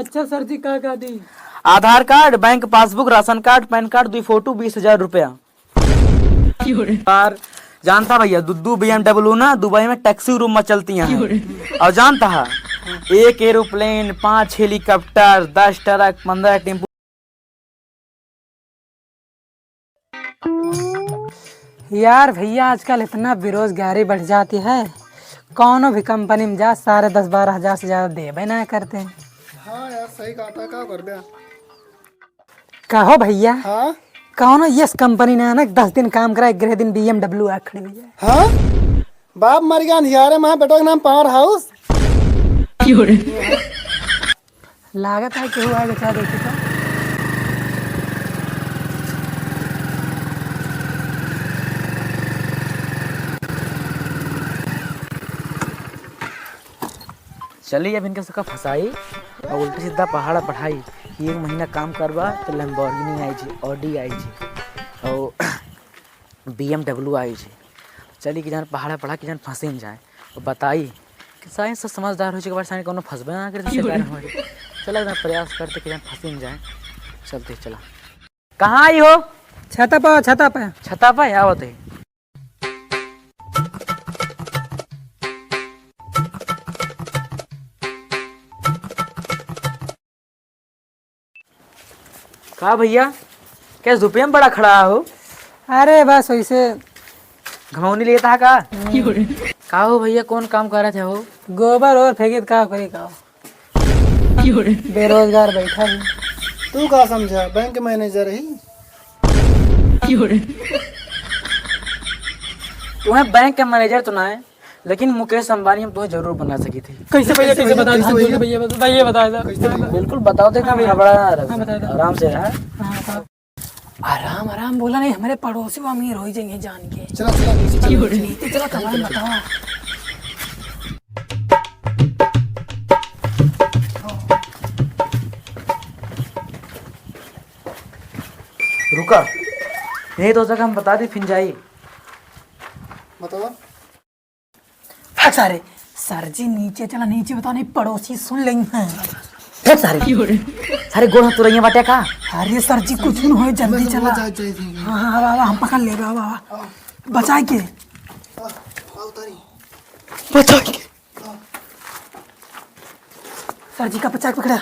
अच्छा सर जी का दी? Aadhaar card, bank passbook, ration card, pan card, 2 photo, 20,000 रुपया। यार जानता भैया, दुद्दू BMW ना दुबई में टैक्सी रूम में चलती हैं। और जानता है, 1 एरोप्लेन, 5 हेलीकॉप्टर, 10 ट्रक, 15 टेम्पो। यार भैया आजकल इतना बेरोजगारी बढ़ जाती है, कौनो भी कंपनी में जा सारे 10-12 हजार से ज्यादा देवे ना करते हैं। हाँ यार सही कहा था, क्या कर दिया। कहो भैया, हाँ कौनो यस कंपनी ने ना 10 दिन काम करा, 11 दिन BMW आ खड़ी हुई है। हाँ बाप मर गया अंधियारे में, बेटो के नाम पावर हाउस। लागत है कि हुआ बेचा देखी तो। चलिए अब इनके सबका फंसाई और उल्टी सीधा पहाड़ा पढ़ाई। 1 महीना काम करवा तो लैम्बोर्गिनी आई जी, ऑडी आई जी और BMW आई जी। चलिए कि जान पहाड़ा पढ़ा कि जान फंसे न जाए और बताई कि साइंस से समझदार हो के बाद साइंस कोनो फंसबे ना करे तो हमारे। चला इतना प्रयास करते कि जान फंसे न जाए। चलते चला। कहाँ आई हो? छता पे छता पे आवत है। कहा भैया, क्या धुपे में बड़ा खड़ा हो? अरे बस वैसे घमौनी लेता का? का हो भैया, कौन काम कर रहे थे हो? गोबर और फेंकित का करी का बेरोजगार बैठा है। तू क्या समझा, बैंक मैनेजर ही। तुम्हें बैंक के मैनेजर तो ना है, लेकिन मुकेश अंबानी हम तुम्हें जरूर बना सकी थी। कैसे भैया, कैसे बता दो भैया, बता दो। बिल्कुल बताओ, देखा भैया बड़ा आराम से रहा। आराम आराम बोला नहीं, हमारे पड़ोसी वो अमीर हो जाएंगे जान के। चला चला नीचे चला। नीति चला कमाल बताओ। रुका, नहीं तो हम बता दी फिर जाइए। बताओ। सारे सर जी नीचे चला, नीचे बताओ नहीं पड़ोसी सुन लेंगे। सारे गोड़ हाथ तुरैया बाटे का। अरे सर जी कुछ न हो, जल्दी चला। हाँ हाँ बाबा हम पकड़ ले बाबा, बचाए के बचाए के। सर जी का बचा के पकड़ा।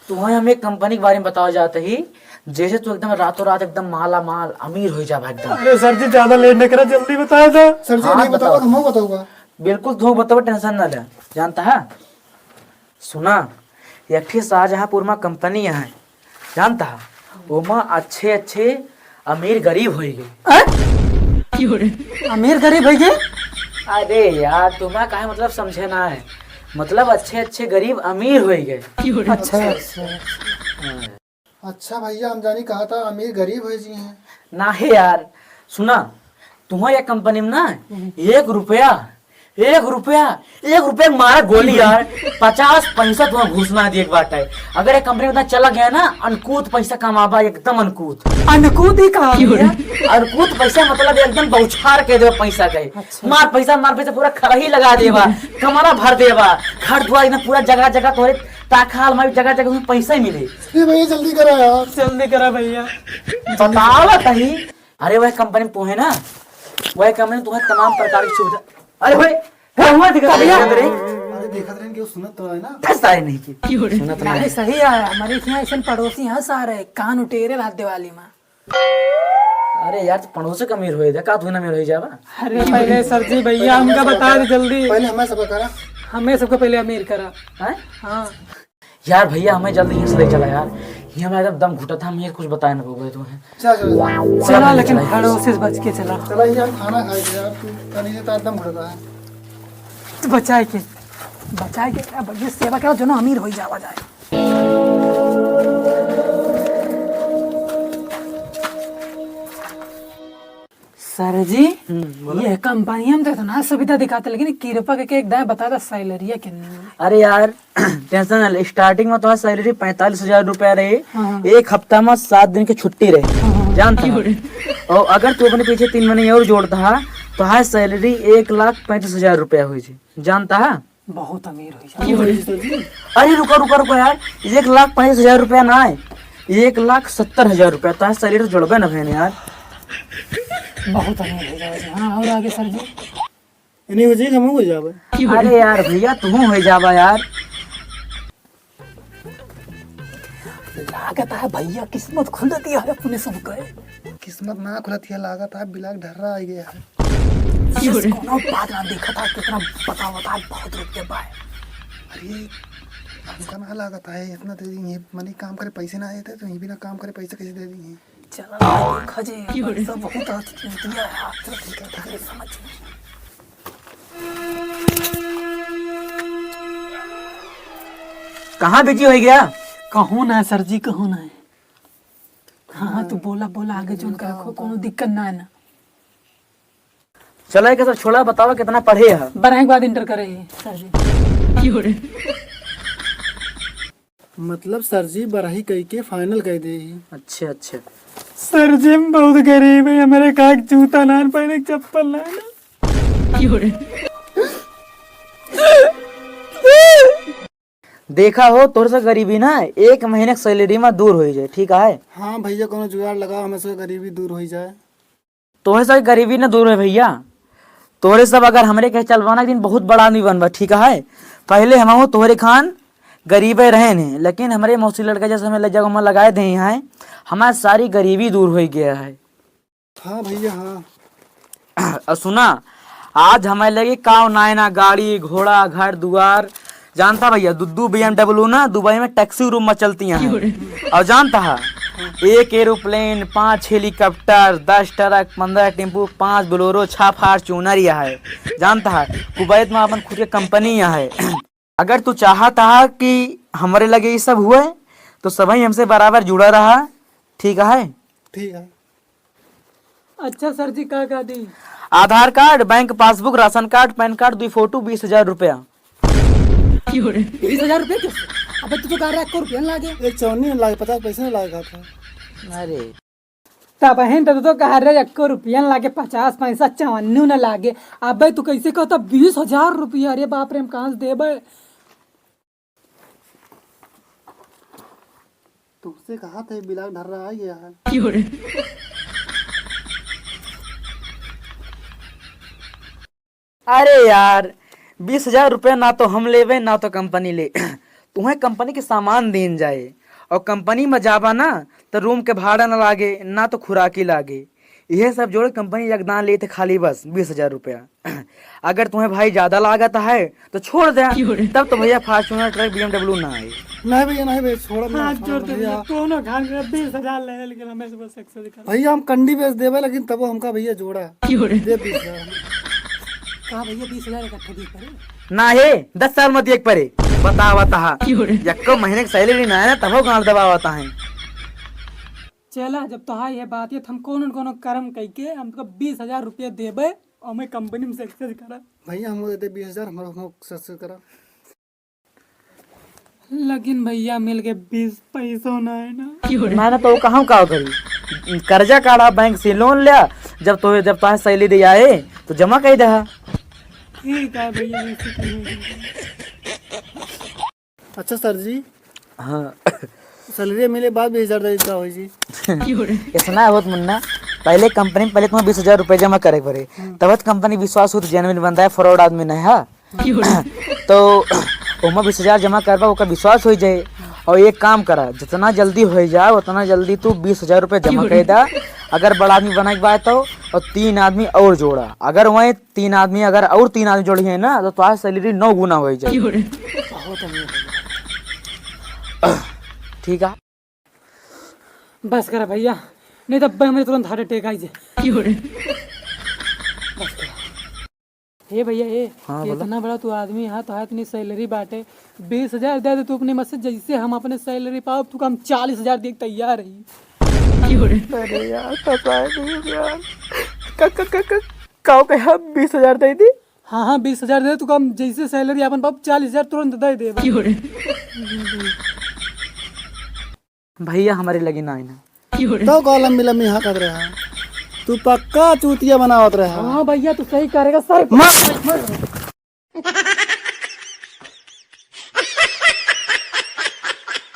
तुम्हें हम एक कंपनी के बारे में बताओ जाते ही, जैसे तू एकदम रातों रात एकदम माला माल अमीर हो जा एकदम। अरे सर जी ज्यादा लेट नहीं करा, जल्दी बताया था। सर जी हाँ, नहीं बताओ, हम बताऊंगा। बिल्कुल तुम बताओ, टेंशन ना ले। जानता है, सुना एक शाहजहांपुर में कंपनी है, जानता है वो अच्छे अच्छे अमीर गरीब हो गए। अमीर गरीब हो गए? अरे यार तुम्हें काहे मतलब समझे ना है, मतलब अच्छे अच्छे गरीब अमीर हो गए। अच्छा अच्छा भैया, हम जानी कहा था अमीर गरीब हो जी हैं। ना है यार, सुना तुम्हारे कंपनी में ना 1 रुपया मारा गोली यार, 50 पैसा तुम्हें घुसना दिए एक बार टाइम। अगर एक कंपनी में चला गया ना, अनकूत पैसा कमाबा, एकदम अनकूत। अनकूत ही कहा अनकूत पैसा मतलब एकदम बौछार के देवा पैसा के। मार पैसा पूरा खरही लगा देवा, कमरा भर देवा, घर दुआर एकदम पूरा जगह जगह तोरे ताखाल में जगह जगह तुम्हें पैसा ही मिले। भैया जल्दी करा यार, जल्दी करा भैया। बताओ कहीं। अरे वह कंपनी में तुम्हें ना, वह कंपनी तुम्हें तमाम प्रकार की सुविधा। अरे भाई देखा था कि सुनत तो है ना। सारे नहीं की सुनत नहीं। अरे सही है, हमारे यहाँ ऐसे पड़ोसी हैं सारे कान उटेरे रात दिवाली में। अरे यार पड़ोसी का अमीर होए का तू ना अमीर हो जावा। अरे पहले सर जी भैया हमका बता दे जल्दी। पहले हमें सब करा, हमें सबको पहले अमीर करा। हैं? हाँ यार भैया हमें जल्दी यहाँ से ले चला यार, ये हमें एकदम दम घुटा था, हम ये कुछ बताया ना गए तुम्हें। चला, लेकिन पड़ोसी से बच के चला। चला यार, खाना खाए यार, तू कहीं से एकदम घुटता है। तो बचाए के भैया सेवा करो, जो ना अमीर हो जावा जाए। सर जी ये कंपनी हम तो ना सुविधा दिखाते, लेकिन कृपा करके एक दाएं बता दो सैलरी कितनी। अरे यार टेंशन ना ले, स्टार्टिंग में तुम्हारी सैलरी 45,000 रुपया रही। एक हफ्ता में 7 दिन की छुट्टी रही, जानता है। और अगर तू अपने पीछे 3 महीने और जोड़ता तोहार सैलरी 1,35,000 रुपया हुई थी, जानता है? बहुत अमीर हो जा। अरे रुको रुको रुको यार, 1,35,000 रुपया ना है, 1,70,000 रुपया। तोहार सैलरी तो जोड़बे ना बहन यार। बहुत अमीर हो जाओ। हाँ और आगे सर जी? नहीं हो जाएगा, हम हो जावे। अरे यार भैया तू हो जावा यार। लागत है भैया किस्मत खुल जाती है अपने सब के। किस्मत ना खुलत है, लागत है बिलाक ढर्रा आ गया है। कोनो बात ना देखा था कितना बता बहुत रुपये पाए। अरे हमका ना लागत है इतना दे दी है, मनी काम करे पैसे ना आए थे तो ये भी ना काम करे पैसे कैसे दे दी है। चलो देखा जी पैसा बहुत दिया है। चलो ठीक है ठीक है समझ। कहाँ बिजी हो गया? कहूँ ना सर जी कहूँ ना। हाँ तू बोला आगे जोन का रखो, कोनो दिक्कत ना है ना। चलो एक सब छोड़ा, बताओ कितना पढ़े है? 12 के बाद इंटर करे सर जी। मतलब सर जी बराही कह के फाइनल कह दे। अच्छा अच्छा। सर जी हम बहुत गरीब है, हमारे का जूता ना पहने चप्पल ना। देखा हो तोर से गरीबी ना 1 महीने की सैलरी में दूर हो जाए, ठीक है? हाँ भैया कोनो जुगाड़ लगाओ, हमें से गरीबी दूर हो जाए। तोरे से गरीबी ना दूर है भैया। तोरे सब अगर हमरे कहे चलवाना एक दिन बहुत बड़ा आदमी बनबा, ठीक है? पहले हम तोहरे खान गरीबे रहे ने, लेकिन हमारे मौसी लड़का जैसे हमें जब हम लगाए थे यहाँ, हमारी सारी गरीबी दूर हो गया है। हाँ भैया हाँ। और सुना, आज हमें लगे काव नायना गाड़ी घोड़ा घर दुआर। जानता भैया दुद्दू BMW ना दुबई में टैक्सी रूम में चलती हैं। और जानता है 1 aeroplane 5 helicopter 10 truck 15 tempo 5 Bolero 6 Fortuner यह है। जानता है कुवैत में अपन खुद की कंपनी यह है। अगर तू चाहता है कि हमारे लगे ये सब हुए तो सभी हमसे बराबर जुड़ा रहा, ठीक है? ठीक है। अच्छा सर जी का दी? Aadhaar card, bank passbook, ration card, pan card, 2 photo, 20,000 रुपया। 20,000 रुपये कैसे? अबे तू तो कह रहा है 1 रुपया लागे। एक चौनी लागे 50 पैसे नहीं लागेगा था। अरे तब बहन तो कह रहे 1 रुपया लागे 50 पैसा 54 न लागे। अबे तू कैसे कहता 20,000 रुपया? अरे बाप रे हम कहाँ से देबे? तुमसे कहा था बिलाक ढर्रा आ गया है। अरे यार 20,000 रुपया ना तो हम लेवे ना तो कंपनी ले। तुम्हें कंपनी के सामान देन जाए और कंपनी में जाबा ना तो रूम के भाड़ा ना लागे ना तो खुराकी लागे। यह सब जोड़ कंपनी योगदान लेते खाली बस 20,000 रुपया। अगर तुम्हें भाई ज्यादा लागत है तो छोड़ दे, तब तो भैया फॉर्च्यूनर ट्रक BMW ना आए। नहीं भैया नहीं भैया छोड़ भैया कोनो खान 20,000 ले लेकिन हमें से बस 100 दिखा। भैया हम कंडी बेच देवे, लेकिन तब हमका भैया जोड़ा दे 20,000। कहा भैया 20,000 इकट्ठे दी करे ना है 10 साल मत एक परे बतावता यक्को महीने की सैलरी ना है ना तब गांड दबावता है। चला जब तो है बात ये हम कोनो कर्म कह के हमको 20,000 रुपया देबे और मैं कंपनी में सक्सेस करा। भैया हमको देते 20,000 हमारा सक्सेस करा। लेकिन भैया मिल के 20 पैसों ना है ना। मैंने तो कहाँ का करी कर्जा काढ़ा बैंक से लोन लिया, जब तो सैलरी आए तो जमा कर दे। ठीक है भैया। अच्छा सर जी हाँ सैलरी मिले बाद 20,000 दे देता हो जी। इतना है बहुत मुन्ना, पहले कंपनी में पहले तुम्हें 20,000 रुपए जमा करे पड़े, तब कंपनी विश्वास हो तो जेन्युइन बनता है, फ्रॉड आदमी नहीं है। तो उसमें 20,000 जमा करवा ओका विश्वास हो जाए। और एक काम करा जितना जल्दी हो जाए उतना जल्दी तू 20,000 रुपये जमा कर दा। अगर बड़ा आदमी बना के बात हो और 3 आदमी और जोड़ा, अगर वहीं 3 आदमी अगर और 3 आदमी जोड़ी है ना तो तुम्हारी सैलरी 9 गुना हो जाए। ठीक है बस करा भैया, नहीं तो मेरे तुरंत हार्ट अटैक आई जाए। हे भैया हाँ, इतना बड़ा तू आदमी है तो है इतनी सैलरी बांटे 20,000 दे दे तू अपने मत से, जैसे हम अपने सैलरी पाओ तू हम 40,000 देख तैयार रही। अरे यार 20,000 दे दी। हाँ 20,000 दे तू हम जैसे सैलरी अपन पाओ 40,000 तुरंत दे दे। भैया हमारे लगी ना तो कॉलम मिला में यहाँ कर रहा है। तू पक्का चूतिया बनावत रहा। हाँ भैया तू सही करेगा सर।